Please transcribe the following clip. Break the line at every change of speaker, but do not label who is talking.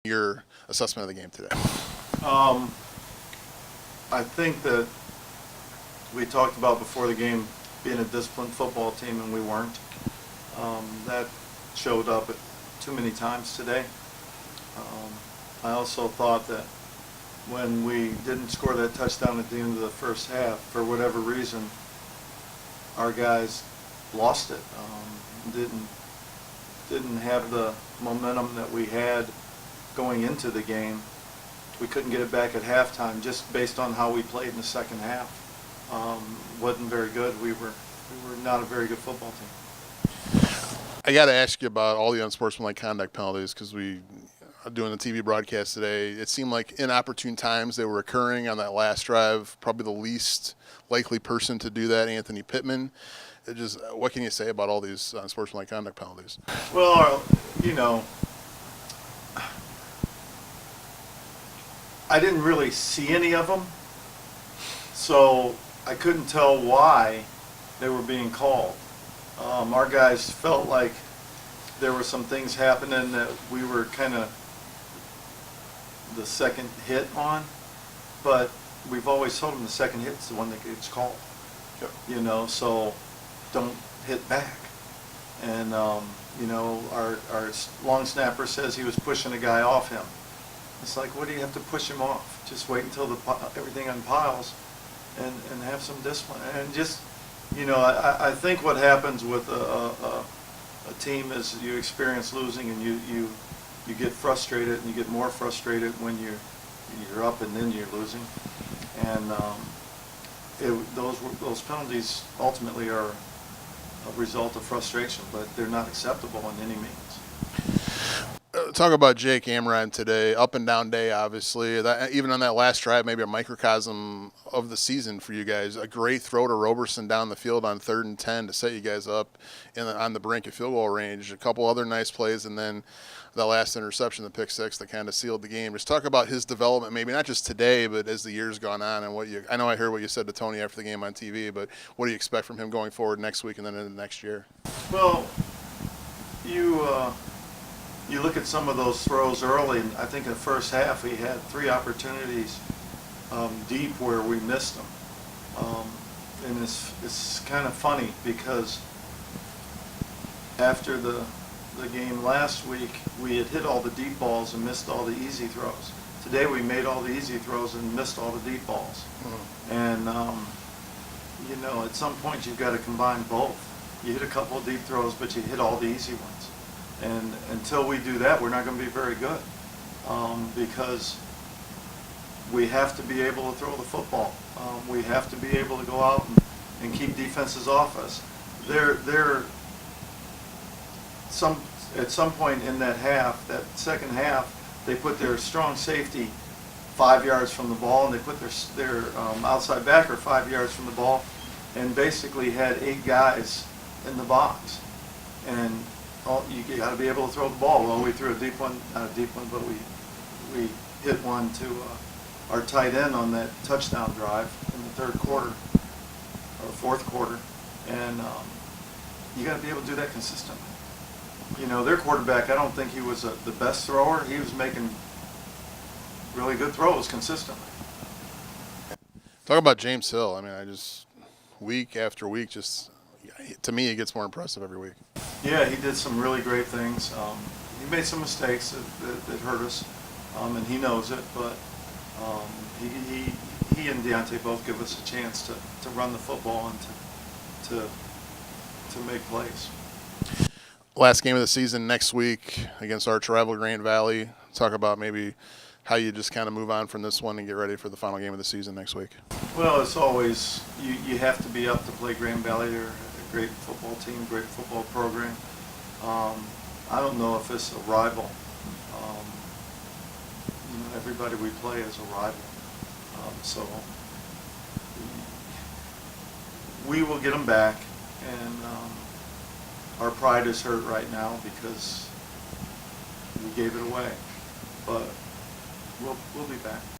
Your assessment of the game today?
I think that we talked about before the game being a disciplined football team, and we weren't. That showed up too many times today. I also thought that when we didn't score that touchdown at the end of the first half, for whatever reason, our guys lost it. Didn't have the momentum that we had going into the game. We couldn't get it back at halftime just based on how we played in the second half. Wasn't very good. We were not a very good football team.
I got to ask you about all the unsportsmanlike conduct penalties because we are doing the TV broadcast today. It seemed like inopportune times they were occurring on that last drive. Probably the least likely person to do that, Anthony Pittman. What can you say about all these unsportsmanlike conduct penalties?
Well, I didn't really see any of them, so I couldn't tell why they were being called. Our guys felt like there were some things happening that we were kind of the second hit on, but we've always told them the second hit's the one that gets called. Yep. So don't hit back. And our long snapper says he was pushing a guy off him. It's like, what do you have to push him off? Just wait until everything unpiles and have some discipline. And just, I think what happens with a team is you experience losing, and you get frustrated, and you get more frustrated when you're up and then you're losing. And those penalties ultimately are a result of frustration, but they're not acceptable in any means.
Talk about Jake Amron today. Up and down day, obviously. Even on that last drive, maybe a microcosm of the season for you guys. A great throw to Roberson down the field on 3rd and 10 to set you guys up on the brink of field goal range. A couple other nice plays, and then the last interception, the pick six, that kind of sealed the game. Just talk about his development, maybe not just today, but as the year's gone on. And I know I heard what you said to Tony after the game on TV, but what do you expect from him going forward next week and then into next year?
Well, you look at some of those throws early, and I think in the first half we had 3 opportunities deep where we missed them. And it's kind of funny because after the game last week, we had hit all the deep balls and missed all the easy throws. Today we made all the easy throws and missed all the deep balls. Mm-hmm. And, at some point you've got to combine both. You hit a couple of deep throws, but you hit all the easy ones. And until we do that, we're not going to be very good, because we have to be able to throw the football. We have to be able to go out and keep defenses off us. At some point in that second half, they put their strong safety 5 yards from the ball, and they put their outside backer 5 yards from the ball, and basically had 8 guys in the box. And you got to be able to throw the ball. Well, we threw a deep one, not a deep one, but we hit one to our tight end on that touchdown drive in the third quarter or fourth quarter, and you got to be able to do that consistently. Their quarterback, I don't think he was the best thrower. He was making really good throws consistently.
Talk about James Hill. I mean, week after week, to me, he gets more impressive every week.
Yeah, he did some really great things. He made some mistakes that hurt us, and he knows it. But he and Deontay both give us a chance to run the football and to make plays.
Last game of the season next week against arch rival Grand Valley. Talk about maybe how you just kind of move on from this one and get ready for the final game of the season next week.
Well, it's always you have to be up to play Grand Valley. They're a great football team, great football program. I don't know if it's a rival. Everybody we play is a rival. So we will get them back, and our pride is hurt right now because we gave it away. But we'll be back.